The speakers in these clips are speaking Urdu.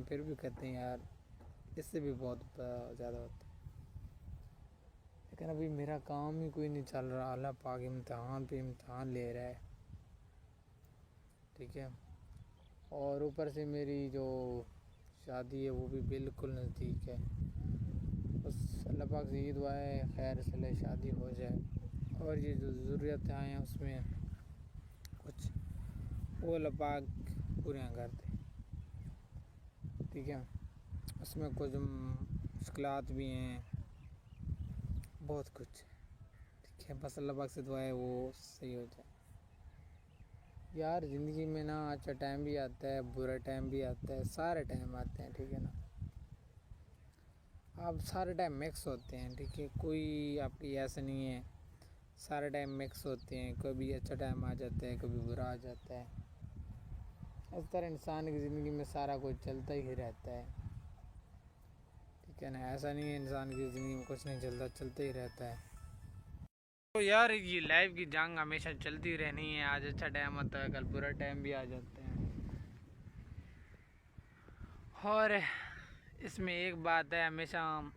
ہم پھر بھی کہتے ہیں یار اس سے بھی بہت زیادہ ہوتا ہے، لیکن ابھی میرا کام ہی کوئی نہیں چل رہا، اللہ پاک امتحان پہ امتحان لے رہا ہے، ٹھیک ہے. اور اوپر سے میری جو شادی ہے وہ بھی بالکل نزدیک ہے، بس اللہ پاک سے یہ دعا ہے خیر سے شادی ہو جائے، اور یہ جو ضروریتیں آئیں ہیں اس میں کچھ وہ اللہ پاک پورے کر دے، ٹھیک ہے. اس میں کچھ مشکلات بھی ہیں، بہت کچھ، ٹھیک ہے. بس اللہ پاک سے دعا ہے وہ صحیح ہو جائے. یار زندگی میں نا اچھا ٹائم بھی آتا ہے، برا ٹائم بھی آتا ہے، سارے ٹائم آتے ہیں، ٹھیک ہے نا. آپ سارے ٹائم مکس ہوتے ہیں، ٹھیک ہے. کوئی آپ کی ایسا نہیں ہے، سارے ٹائم مکس ہوتے ہیں، کبھی اچھا ٹائم آ جاتا ہے، کبھی برا آ جاتا ہے. اس طرح انسان کی زندگی میں سارا کچھ چلتا ہی رہتا ہے، ٹھیک ہے نا. ایسا نہیں ہے انسان کی زندگی میں کچھ نہیں چلتا، چلتا ہی رہتا ہے. تو یار یہ لائف کی جنگ ہمیشہ چلتی رہنی ہے، آج اچھا ٹائم آتا ہے، کل برا ٹائم بھی آ جاتا ہے. اور اس میں ایک بات ہے، ہمیشہ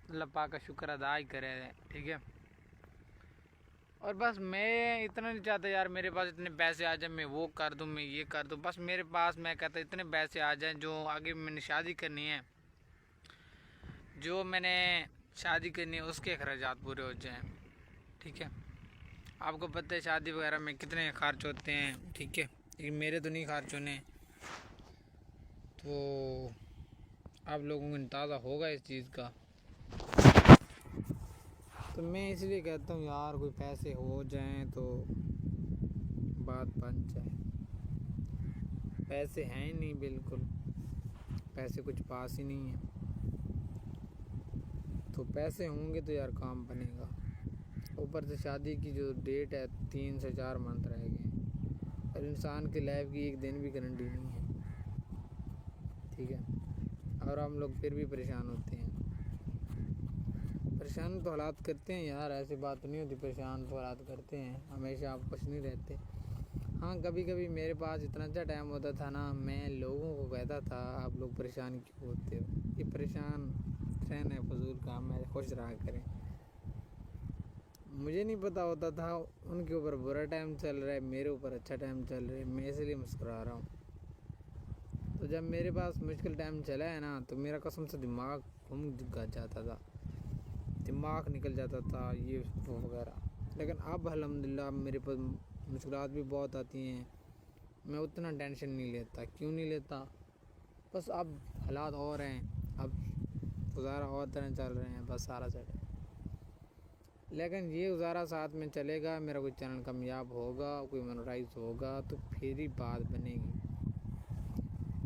اللہ پاک کا شکر ادا ہی کرے، ٹھیک ہے. اور بس میں اتنا نہیں چاہتا یار میرے پاس اتنے پیسے آ جائیں، میں وہ کر دوں، میں یہ کر دوں. بس میرے پاس میں کہتا اتنے پیسے آ جائیں جو آگے میں نے شادی کرنی ہے، جو میں نے شادی کرنی ہے اس کے اخراجات پورے ہو جائیں، ٹھیک ہے. آپ کو پتہ ہے شادی وغیرہ میں کتنے خرچ ہوتے ہیں، ٹھیک ہے. لیکن میرے تو نہیں خرچ ہونے، تو آپ لوگوں کو اندازہ ہوگا اس چیز کا. تو میں اس لیے کہتا ہوں یار کوئی پیسے ہو جائیں تو بات بن جائے. پیسے ہیں ہی نہیں، بالکل پیسے کچھ پاس ہی نہیں ہیں. تو پیسے ہوں گے تو یار کام بنے گا. اوپر سے شادی کی جو ڈیٹ ہے 3 سے 4 منتھ رہ گئے ہیں، اور انسان کی لائف کی ایک دن بھی گارنٹی نہیں ہے، ٹھیک ہے. اور ہم لوگ پھر بھی پریشان ہوتے ہیں. پریشان تو حالات کرتے ہیں یار، ایسی بات نہیں ہوتی، پریشان تو حالات کرتے ہیں، ہمیشہ آپ خوش نہیں رہتے. ہاں کبھی کبھی میرے پاس اتنا اچھا ٹائم ہوتا تھا نا، میں لوگوں کو کہتا تھا آپ لوگ پریشان کیوں ہوتے ہو، یہ پریشان رہنا فضول کام ہے، خوش رہا کریں. مجھے نہیں پتہ ہوتا تھا ان کے اوپر برا ٹائم چل رہا ہے، میرے اوپر اچھا ٹائم چل رہا ہے، میں اس لیے مسکرا رہا ہوں. تو جب میرے پاس مشکل ٹائم چلا ہے نا تو میرا قسم سے دماغ گھوم جاتا تھا، دماغ نکل جاتا تھا یہ وہ وغیرہ. لیکن اب الحمدللہ میرے پاس مشکلات بھی بہت آتی ہیں، میں اتنا ٹینشن نہیں لیتا. کیوں نہیں لیتا؟ بس اب حالات اور ہیں، اب گزارا اور طرح چل رہے ہیں، بس سارا سیٹ ہے. لیکن یہ گزارا ساتھ میں چلے گا، میرا کوئی چینل کامیاب ہوگا، کوئی مونیٹائز ہوگا تو پھر ہی بات بنے گی،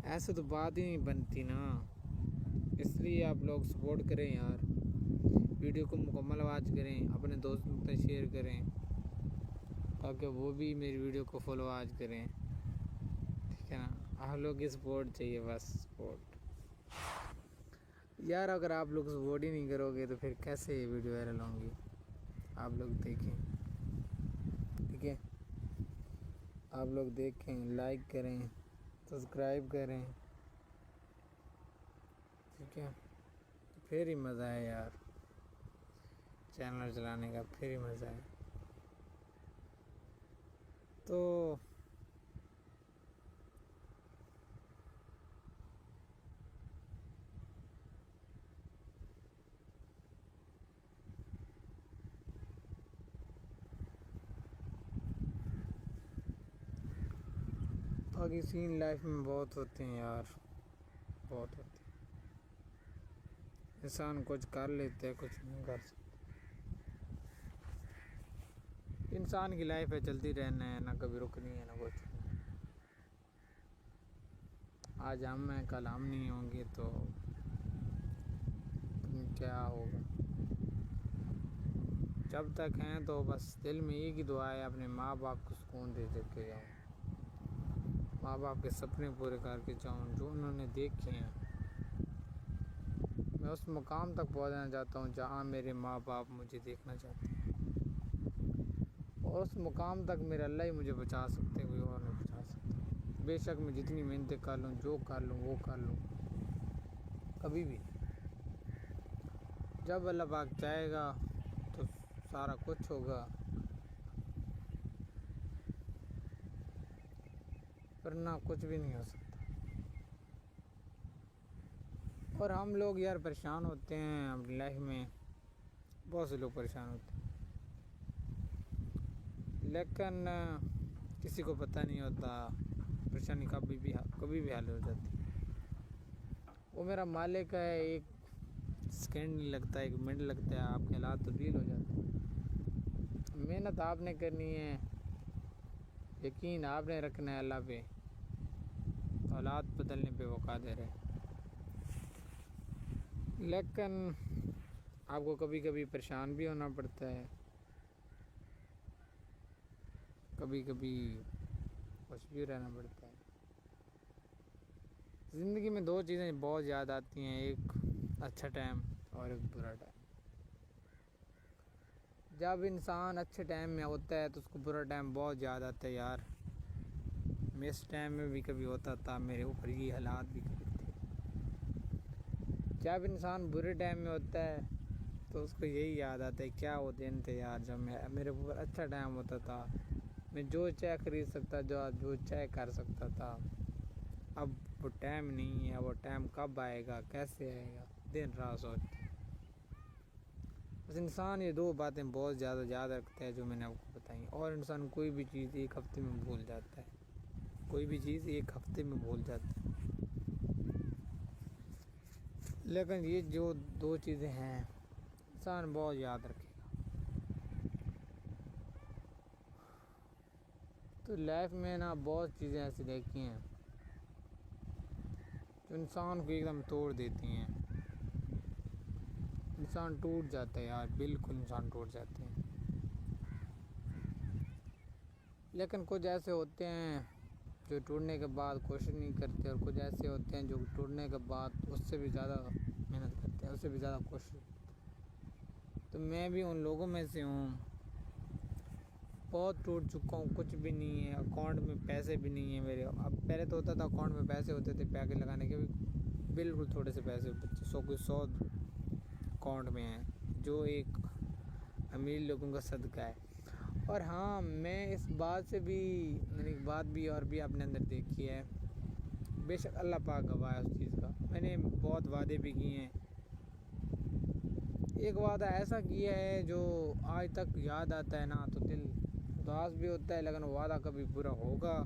ایسے تو بات ہی نہیں بنتی نا. اس لیے آپ لوگ سپورٹ کریں یار، ویڈیو کو مکمل واچ کریں، اپنے دوستوں تک شیئر کریں تاکہ وہ بھی میری ویڈیو کو فالو واچ کریں، ٹھیک ہے نا. آپ لوگ کی سپورٹ چاہیے، بس سپورٹ یار. اگر آپ لوگ سپورٹ ہی نہیں کرو گے تو پھر کیسے ویڈیو وائرل ہوں گی؟ آپ لوگ دیکھیں، ٹھیک ہے. آپ لوگ دیکھیں، لائک کریں، سبسکرائب کریں، ٹھیک ہے. پھر ہی مزہ ہے یار چینل چلانے کا، پھر ہی مزہ ہے. تو باقی سین لائف میں بہت ہوتے ہیں یار، بہت ہوتے ہیں. انسان کچھ کر لیتے ہیں، کچھ نہیں کر سکتے. انسان کی لائف ہے، چلتی رہنا ہے، نہ کبھی رکنی ہے نہ کچھ. آج ہم ہیں، کل ہم نہیں ہوں گے تو کیا ہوگا. جب تک ہیں تو بس دل میں ایک ہی دعا ہے، اپنے ماں باپ کو سکون دے کے جاؤں، ماں باپ کے سپنے پورے کر کے جاؤں جو انہوں نے دیکھے ہیں. میں اس مقام تک پہنچنا چاہتا ہوں جہاں میرے ماں باپ مجھے دیکھنا چاہتے ہیں، اور اس مقام تک میرے اللہ ہی مجھے بچا سکتے ہیں، کوئی اور نہیں بچا سکتا. بے شک میں جتنی محنتیں کر لوں، جو کر لوں وہ کر لوں، کبھی بھی نہیں۔ جب اللہ پاک چاہے گا تو سارا کچھ ہوگا، ورنہ کچھ بھی نہیں ہو سکتا۔ اور ہم لوگ یار پریشان ہوتے ہیں اپنی لائف میں، بہت سے لوگ پریشان ہوتے ہیں، لیکن کسی کو پتہ نہیں ہوتا پریشانی کبھی بھی حل ہو جاتی۔ وہ میرا مالک ہے، ایک سیکنڈ نہیں لگتا، ایک منٹ لگتا ہے، آپ کے حالات تبدیل ہو جاتے ہیں۔ محنت آپ نے کرنی ہے، یقین آپ نے رکھنا ہے اللہ پہ، حالات بدلنے پہ وہ قادر ہے۔ لیکن آپ کو کبھی کبھی پریشان بھی ہونا پڑتا ہے، کبھی کبھی خوش بھی رہنا پڑتا ہے۔ زندگی میں دو چیزیں بہت یاد آتی ہیں، ایک اچھا ٹائم اور ایک برا ٹائم۔ جب انسان اچھے ٹائم میں ہوتا ہے تو اس کو برا ٹائم بہت یاد آتا ہے، یار میں اس ٹائم میں بھی کبھی ہوتا تھا، میرے اوپر یہ حالات بھی کبھی تھے۔ جب انسان برے ٹائم میں ہوتا ہے تو اس کو یہی یاد آتا ہے، کیا وہ دن تھے یار جب میرے اوپر اچھا ٹائم ہوتا تھا، میں جو چاہے خرید سکتا، جو چاہے کر سکتا تھا۔ اب وہ ٹائم نہیں ہے، وہ ٹائم کب آئے گا، کیسے آئے گا، دن رات سوچتے ہیں۔ بس انسان یہ دو باتیں بہت زیادہ یاد رکھتا ہے جو میں نے آپ کو بتائیں، اور انسان کوئی بھی چیز ایک ہفتے میں بھول جاتا ہے، کوئی بھی چیز ایک ہفتے میں بھول جاتا ہے، لیکن یہ جو دو چیزیں ہیں انسان بہت یاد رکھے گا۔ تو لائف میں نا بہت چیزیں ایسی دیکھی ہیں جو انسان کو ایک دم توڑ دیتی ہیں، انسان ٹوٹ جاتا ہے یار، بالکل انسان ٹوٹ جاتے ہیں۔ لیکن کچھ ایسے ہوتے ہیں جو ٹوٹنے کے بعد کوشش نہیں کرتے، اور کچھ ایسے ہوتے ہیں جو ٹوٹنے کے بعد اس سے بھی زیادہ محنت کرتے ہیں، اس سے بھی زیادہ کوشش کرتے ہیں۔ تو میں بھی ان لوگوں میں سے ہوں، بہت ٹوٹ چکا ہوں، کچھ بھی نہیں ہے اکاؤنٹ میں، پیسے بھی نہیں ہیں میرے۔ اب پہلے تو ہوتا تھا اکاؤنٹ میں پیسے ہوتے تھے پیکٹ لگانے کے، بھی بالکل تھوڑے سے پیسے، 100 اکاؤنٹ میں ہیں، جو ایک امیر لوگوں کا صدقہ ہے۔ اور ہاں میں اس بات سے بھی، میں نے ایک بات بھی اور بھی اپنے اندر دیکھی ہے، بے شک اللہ پاک گواہ ہے اس چیز کا، میں نے بہت وعدے بھی کیے ہیں۔ ایک وعدہ ایسا کیا ہے جو آج تک یاد آتا ہے نا تو دل اداس بھی ہوتا ہے، لیکن وعدہ کبھی پورا ہوگا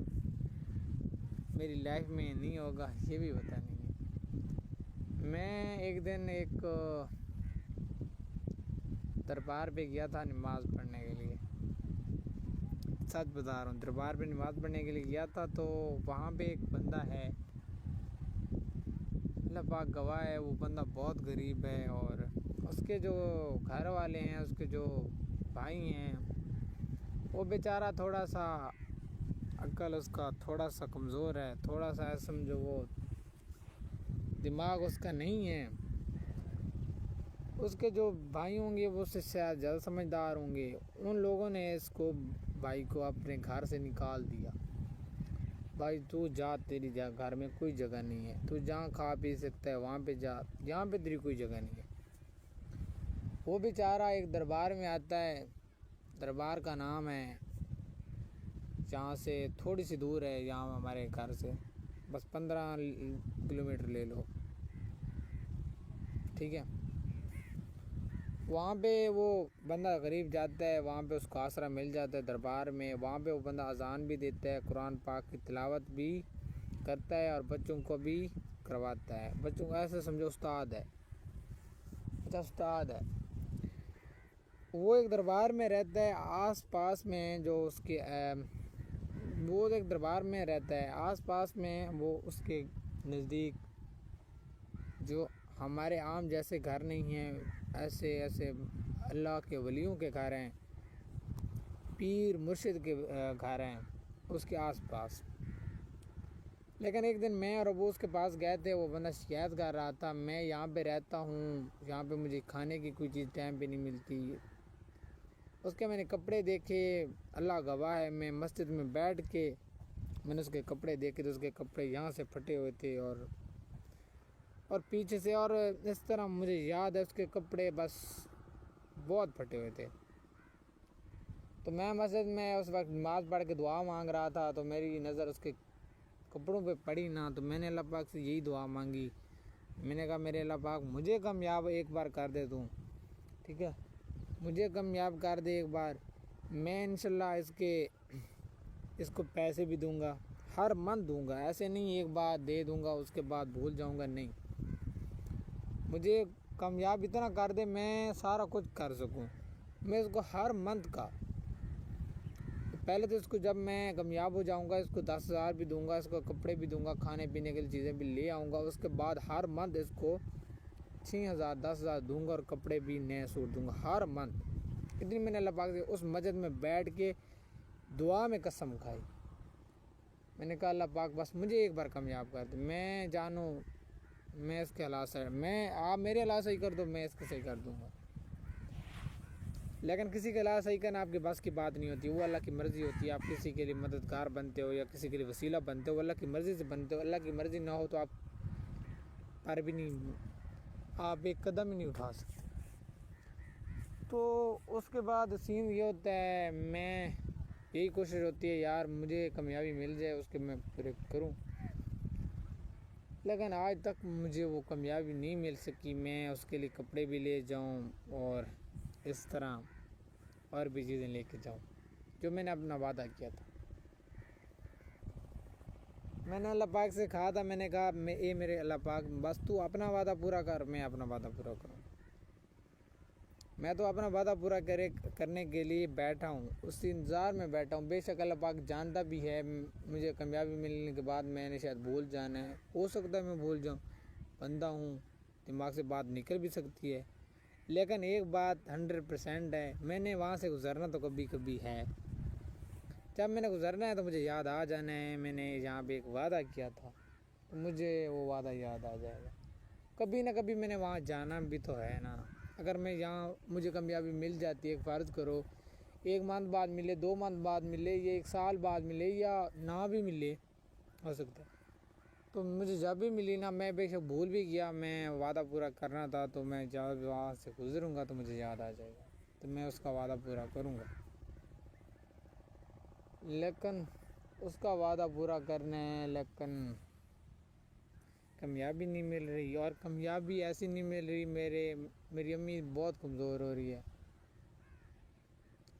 میری لائف میں نہیں ہوگا یہ بھی پتہ نہیں ہے۔ میں ایک دن ایک دربار پہ گیا تھا نماز پڑھنے کے لیے، سچ بتا رہا ہوں، دربار پہ نماز پڑھنے کے لیے گیا تھا، تو وہاں پہ ایک بندہ ہے، اللہ پاک گواہ ہے، وہ بندہ بہت غریب ہے، اور اس کے جو گھر والے ہیں، اس کے جو بھائی ہیں، وہ بیچارہ تھوڑا سا عقل اس کا تھوڑا سا کمزور ہے، تھوڑا سا سمجھو وہ دماغ اس کا نہیں ہے۔ اس کے جو بھائی ہوں گے وہ اس سے شاید زیادہ سمجھدار ہوں گے، ان لوگوں نے اس کو بھائی کو اپنے گھر سے نکال دیا، بھائی تو جا، تیری گھر میں کوئی جگہ نہیں ہے، تو جہاں کھا پی سکتا ہے وہاں پہ جا، یہاں پہ تیری کوئی جگہ نہیں ہے۔ وہ بیچارہ ایک دربار میں آتا ہے، دربار کا نام ہے، جہاں سے تھوڑی سی دور ہے، یہاں ہمارے گھر سے بس 15 کلومیٹر لے لو، ٹھیک ہے۔ وہاں پہ وہ بندہ غریب جاتا ہے، وہاں پہ اس کو آسرا مل جاتا ہے دربار میں، وہاں پہ وہ بندہ اذان بھی دیتا ہے، قرآن پاک کی تلاوت بھی کرتا ہے، اور بچوں کو بھی کرواتا ہے، بچوں کو ایسے سمجھو استاد ہے، اچھا استاد ہے۔ وہ ایک دربار میں رہتا ہے، آس پاس میں جو اس کے وہ ایک دربار میں رہتا ہے، آس پاس میں وہ اس کے نزدیک جو ہمارے عام جیسے گھر نہیں ہیں، ایسے اللہ کے ولیوں کے گھر ہیں، پیر مرشد کے گھر ہیں اس کے آس پاس۔ لیکن ایک دن میں اور ابو اس کے پاس گئے تھے، وہ بندہ شکایت کر رہا تھا، میں یہاں پہ رہتا ہوں، یہاں پہ مجھے کھانے کی کوئی چیز ٹائم پہ نہیں ملتی۔ اس کے میں نے کپڑے دیکھے، اللہ گواہ ہے، میں مسجد میں بیٹھ کے میں نے اس کے کپڑے دیکھے تو اس کے کپڑے یہاں سے پھٹے ہوئے تھے، اور اور پیچھے سے، اور اس طرح مجھے یاد ہے اس کے کپڑے بس بہت پھٹے ہوئے تھے. تو میں مسجد میں اس وقت نماز پڑھ کے دعا مانگ رہا تھا، تو میری نظر اس کے کپڑوں پہ پڑی نا، تو میں نے اللہ پاک سے یہی دعا مانگی. میں نے کہا میرے اللہ پاک مجھے کامیاب ایک بار کر دے تو، ٹھیک ہے، مجھے کامیاب کر دے ایک بار. میں انشاءاللہ اس کو پیسے بھی دوں گا، ہر منتھ دوں گا. ایسے نہیں ایک بار دے دوں گا اس کے بعد بھول جاؤں گا، نہیں. مجھے کامیاب اتنا کر دے میں سارا کچھ کر سکوں. میں اس کو ہر منتھ کا، پہلے تو اس کو جب میں کامیاب ہو جاؤں گا اس کو 10,000 بھی دوں گا، اس کو کپڑے بھی دوں گا، کھانے پینے کے لیے چیزیں بھی لے آؤں گا. اس کے بعد ہر منتھ اس کو 6,000 10,000 دوں گا، اور کپڑے بھی نئے سوٹ دوں گا ہر منتھ. اتنی میں نے اللہ پاک سے اس مسجد میں بیٹھ کے دعا میں قسم کھائی. میں نے کہا اللہ پاک بس مجھے ایک بار کامیاب کر دے. میں جانوں میں اس کے حالات سے، آپ میرے حالات صحیح کر دو، میں اس کے صحیح کر دوں گا. لیکن کسی کے حالات صحیح کرنا آپ کے بس کی بات نہیں ہوتی، وہ اللہ کی مرضی ہوتی ہے. آپ کسی کے لیے مددگار بنتے ہو یا کسی کے لیے وسیلہ بنتے ہو، اللہ کی مرضی سے بنتے ہو. اللہ کی مرضی نہ ہو تو آپ پر بھی نہیں، آپ ایک قدم ہی نہیں اٹھا سکتے. تو اس کے بعد سین یہ ہوتا ہے، میں یہی کوشش ہوتی ہے یار مجھے کامیابی مل جائے، اس کے میں پورے کروں. لیکن آج تک مجھے وہ کامیابی نہیں مل سکی. میں اس کے لیے کپڑے بھی لے جاؤں اور اس طرح اور بھی چیزیں لے کے جاؤں جو میں نے اپنا وعدہ کیا تھا. میں نے اللہ پاک سے کہا تھا، میں نے کہا اے میرے اللہ پاک بس تو اپنا وعدہ پورا کر، میں اپنا وعدہ پورا کروں. میں تو اپنا وعدہ پورا کرنے کے لیے بیٹھا ہوں، اس انتظار میں بیٹھا ہوں. بے شک اللہ پاک جانتا بھی ہے مجھے کامیابی ملنے کے بعد میں نے شاید بھول جانا ہے. ہو سکتا ہے میں بھول جاؤں، بندہ ہوں، دماغ سے بات نکل بھی سکتی ہے. لیکن ایک بات 100% ہے، میں نے وہاں سے گزرنا تو کبھی کبھی ہے. جب میں نے گزرنا ہے تو مجھے یاد آ جانا ہے میں نے یہاں پہ ایک وعدہ کیا تھا، تو مجھے وہ وعدہ یاد آ جائے گا. کبھی نہ کبھی میں نے وہاں جانا بھی تو ہے نا. اگر میں یہاں مجھے کامیابی مل جاتی ہے، فرض کرو 1 منتھ بعد ملے، 2 منتھ بعد ملے، یا 1 سال بعد ملے، یا نہ بھی ملے، ہو سکتا ہے. تو مجھے جب بھی ملی نا، میں بے شک بھول بھی گیا، میں وعدہ پورا کرنا تھا، تو میں جب وہاں سے گزروں گا تو مجھے یاد آ جائے گا، تو میں اس کا وعدہ پورا کروں گا. لیکن اس کا وعدہ پورا کرنا ہے، لیکن کامیابی نہیں مل رہی. اور کامیابی ایسی نہیں مل رہی، میری امی بہت کمزور ہو رہی ہے.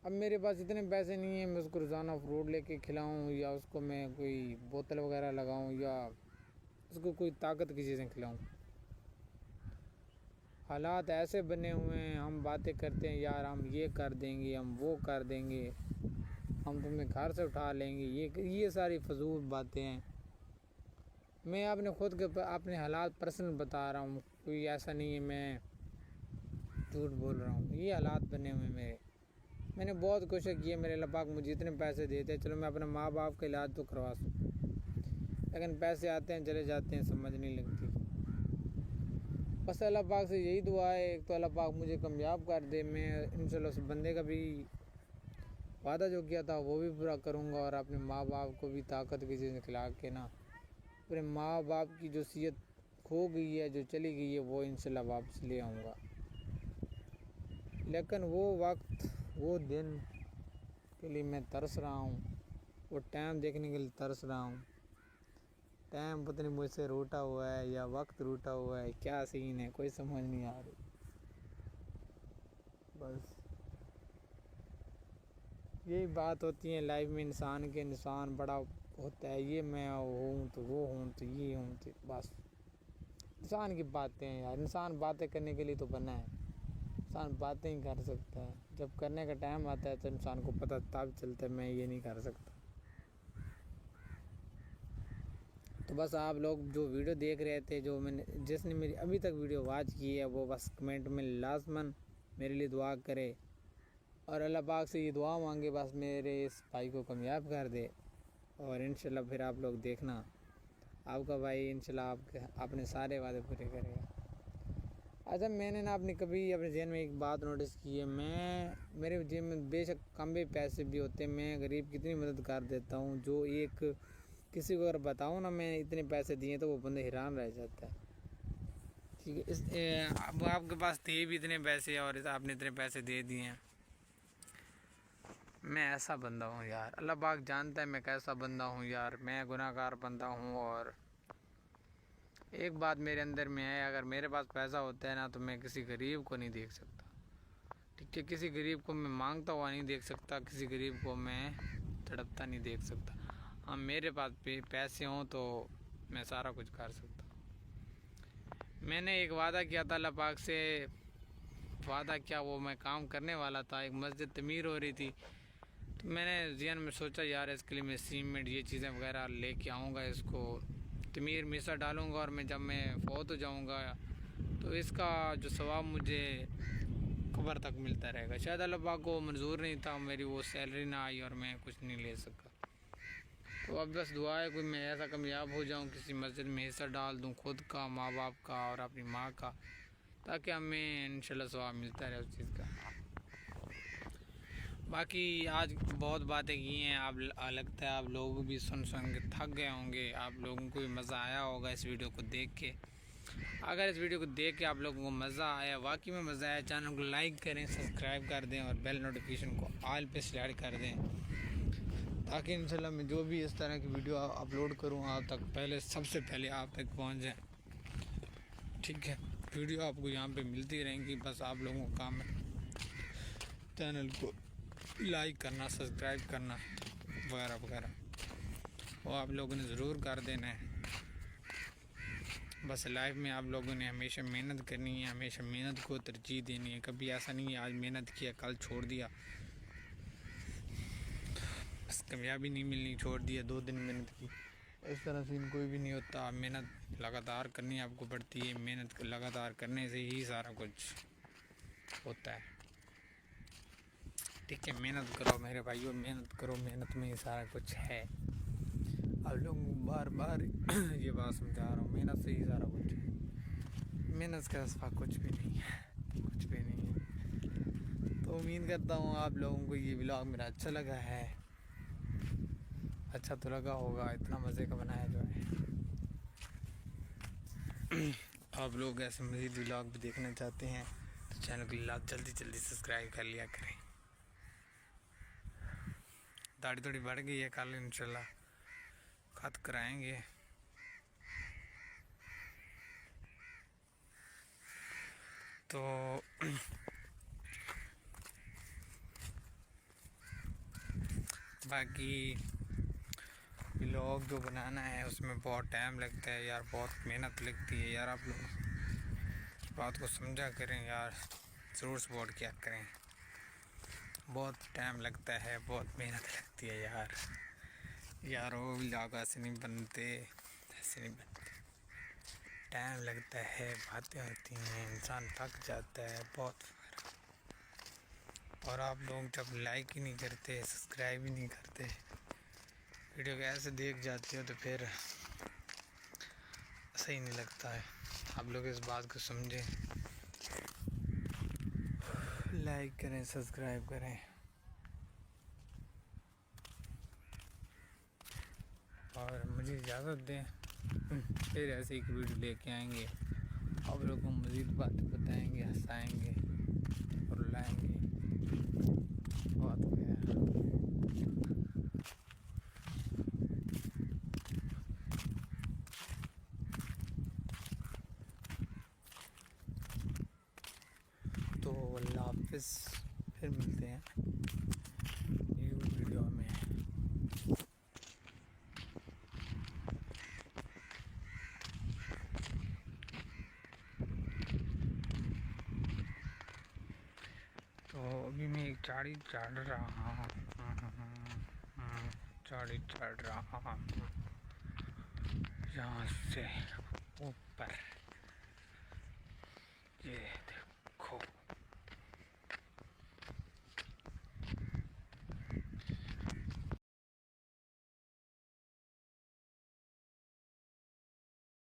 اب میرے پاس اتنے پیسے نہیں ہیں میں اس کو روزانہ فروٹ لے کے کھلاؤں، یا اس کو میں کوئی بوتل وغیرہ لگاؤں، یا اس کو کوئی طاقت کی چیزیں کھلاؤں. حالات ایسے بنے ہوئے ہیں، ہم باتیں کرتے ہیں یار ہم یہ کر دیں گے، ہم وہ کر دیں گے، ہم تمہیں گھر سے اٹھا لیں گے، یہ ساری فضول باتیں ہیں. میں اپنے خود کے اپنے حالات پرسنل بتا رہا ہوں، کوئی ایسا نہیں ہے میں جھوٹ بول رہا ہوں. یہ حالات بنے ہوئے میرے. میں نے بہت کوشش کی ہے میرے اللہ پاک مجھے اتنے پیسے دیتے چلو میں اپنے ماں باپ کا علاج تو کروا سکوں، لیکن پیسے آتے ہیں چلے جاتے ہیں، سمجھ نہیں لگتی. بس اللہ پاک سے یہی دعا ہے، ایک تو اللہ پاک مجھے کامیاب کر دے. میں انشاءاللہ اس بندے کا بھی وعدہ جو کیا تھا وہ بھی پورا کروں گا، اور اپنے ماں باپ کو بھی طاقت کی چیزیں کھلا کے نا، اپنے ماں باپ کی جو صحت کھو گئی ہے، جو چلی گئی ہے، وہ انشاءاللہ واپس لے آؤں گا. لیکن وہ وقت، وہ دن کے لیے میں ترس رہا ہوں، وہ ٹائم دیکھنے کے لیے ترس رہا ہوں. ٹائم پتہ نہیں مجھ سے روٹا ہوا ہے یا وقت روٹا ہوا ہے، کیا سین ہے کوئی سمجھ نہیں آ رہی. بس یہی بات ہوتی ہے لائف میں انسان کے، انسان بڑا ہوتا ہے، یہ میں ہوں تو وہ ہوں تو یہ ہوں تو بس انسان کی باتیں ہیں یار. انسان باتیں کرنے کے لیے تو بنا ہے، انسان باتیں ہی کر سکتا ہے. جب کرنے کا ٹائم آتا ہے تو انسان کو پتہ تب چلتا ہے میں یہ نہیں کر سکتا. تو بس آپ لوگ جو ویڈیو دیکھ رہے تھے، جس نے میری ابھی تک ویڈیو واچ کی ہے، وہ بس کمنٹ میں لازماً میرے لیے دعا کرے، اور اللہ پاک سے یہ دعا مانگے بس میرے اس بھائی کو کامیاب کر دے. اور انشاءاللہ پھر آپ لوگ دیکھنا آپ کا بھائی انشاءاللہ اپنے سارے وعدے پورے کرے گا. اچھا میں نے نا کبھی اپنے ذہن میں ایک بات نوٹس کی ہے، میرے ذہن میں بے شک کم بھی پیسے بھی ہوتے ہیں، میں غریب کی اتنی مدد کر دیتا ہوں جو ایک کسی کو اگر بتاؤں نا میں اتنے پیسے دیے تو وہ بندے حیران رہ جاتا ہے. کہ اب آپ کے پاس تھے بھی اتنے پیسے اور آپ نے اتنے پیسے دے دیے ہیں. میں ایسا بندہ ہوں یار, اللہ پاک جانتا ہے میں کیسا بندہ ہوں یار. میں گناہ گار بندہ ہوں, اور ایک بات میرے اندر میں ہے, اگر میرے پاس پیسہ ہوتا ہے نا تو میں کسی غریب کو نہیں دیکھ سکتا. ٹھیک ہے, کسی غریب کو میں مانگتا ہوا نہیں دیکھ سکتا, کسی غریب کو میں تڑپتا نہیں دیکھ سکتا. ہاں میرے پاس پیسے ہوں تو میں سارا کچھ کر سکتا ہوں. میں نے ایک وعدہ کیا تھا اللہ پاک سے, وعدہ کیا وہ میں کام کرنے والا تھا. ایک مسجد تعمیر ہو رہی تھی, تو میں نے ذہن میں سوچا یار اس کے لیے میں سیمنٹ یہ چیزیں وغیرہ لے کے آؤں گا, اس کو تعمیر میں حصہ ڈالوں گا, اور میں جب میں فوت ہو جاؤں گا تو اس کا جو ثواب مجھے قبر تک ملتا رہے گا. شاید اللہ پاک کو منظور نہیں تھا, میری وہ سیلری نہ آئی اور میں کچھ نہیں لے سکا. تو اب بس دعا ہے کوئی میں ایسا کامیاب ہو جاؤں, کسی مسجد میں حصہ ڈال دوں, خود کا, ماں باپ کا اور اپنی ماں کا, تاکہ ہمیں انشاءاللہ ثواب ملتا رہے اس چیز کا. باقی آج بہت باتیں کی ہیں, آپ لگتا ہے آپ لوگ بھی سن کے تھک گئے ہوں گے. آپ لوگوں کو بھی مزہ آیا ہوگا اس ویڈیو کو دیکھ کے. اگر اس ویڈیو کو دیکھ کے آپ لوگوں کو مزہ آیا, واقعی میں مزہ آیا, چینل کو لائک کریں, سبسکرائب کر دیں, اور بیل نوٹیفیکیشن کو آل پہ سلیکٹ کر دیں, تاکہ انشاءاللہ میں جو بھی اس طرح کی ویڈیو اپلوڈ کروں آپ تک پہلے, سب سے پہلے آپ تک پہنچ جائیں. ٹھیک ہے, ویڈیو آپ کو یہاں پہ ملتی رہیں گی, بس آپ لوگوں کا کام ہے چینل کو لائک کرنا, سبسکرائب کرنا وغیرہ وغیرہ, وہ آپ لوگوں نے ضرور کر دینا ہے. بس لائف میں آپ لوگوں نے ہمیشہ محنت کرنی ہے, ہمیشہ محنت کو ترجیح دینی ہے. کبھی ایسا نہیں ہے آج محنت کیا کل چھوڑ دیا, بس کامیابی نہیں ملنی چھوڑ دیا, 2 دن محنت کی, اس طرح سین کوئی بھی نہیں ہوتا. محنت لگاتار کرنی آپ کو پڑتی ہے, محنت لگاتار کرنے سے ہی سارا کچھ ہوتا ہے. ٹھیک ہے, محنت کرو میرے بھائیو, محنت کرو, محنت میں ہی سارا کچھ ہے. آپ لوگوں کو بار بار یہ بات سمجھا رہا ہوں, محنت سے ہی سارا کچھ ہے. محنت کا سوا کچھ بھی نہیں ہے, کچھ بھی نہیں ہے. تو امید کرتا ہوں آپ لوگوں کو یہ ولاگ میرا اچھا لگا ہے. اچھا تو لگا ہوگا, اتنا مزے کا بنایا جو ہے. آپ لوگ ایسے مزید ولاگ بھی دیکھنا چاہتے ہیں تو چینل کو جلدی جلدی سبسکرائب کر لیا کریں. داڑھی تھوڑی بڑھ گئی ہے, کل انشاءاللہ خط کرائیں گے. تو باقی ولاگ جو بنانا ہے اس میں بہت ٹائم لگتا ہے یار, بہت محنت لگتی ہے یار. آپ لوگ اس بات کو سمجھا کریں یار, ضرور سپورٹ کیا کریں. بہت ٹائم لگتا ہے, بہت محنت لگتی ہے یار. یار وہ ولاگ ایسے نہیں بنتے, ایسے نہیں بنتے, ٹائم لگتا ہے, باتیں ہوتی ہیں, انسان تھک جاتا ہے بہت. اور آپ لوگ جب لائک ہی نہیں کرتے, سبسکرائب ہی نہیں کرتے, ویڈیو کو ایسے دیکھ جاتے ہو تو پھر صحیح نہیں لگتا ہے. آپ لوگ اس بات کو سمجھیں, لائک کریں, سبسکرائب کریں, اور مجھے اجازت دیں. پھر ایسے ایک ویڈیو لے کے آئیں گے, آپ لوگوں کو مزید باتیں بتائیں گے, ہنسائیں گے اور رلائیں گے. بہت ہو گیا. تو اللہ حافظ, پھر ملتے ہیں نیو ویڈیو میں. تو ابھی میں ایک چاڑی چڑھ رہا ہوں, چاڑی چڑھ رہا ہوں یہاں سے اوپر, یہ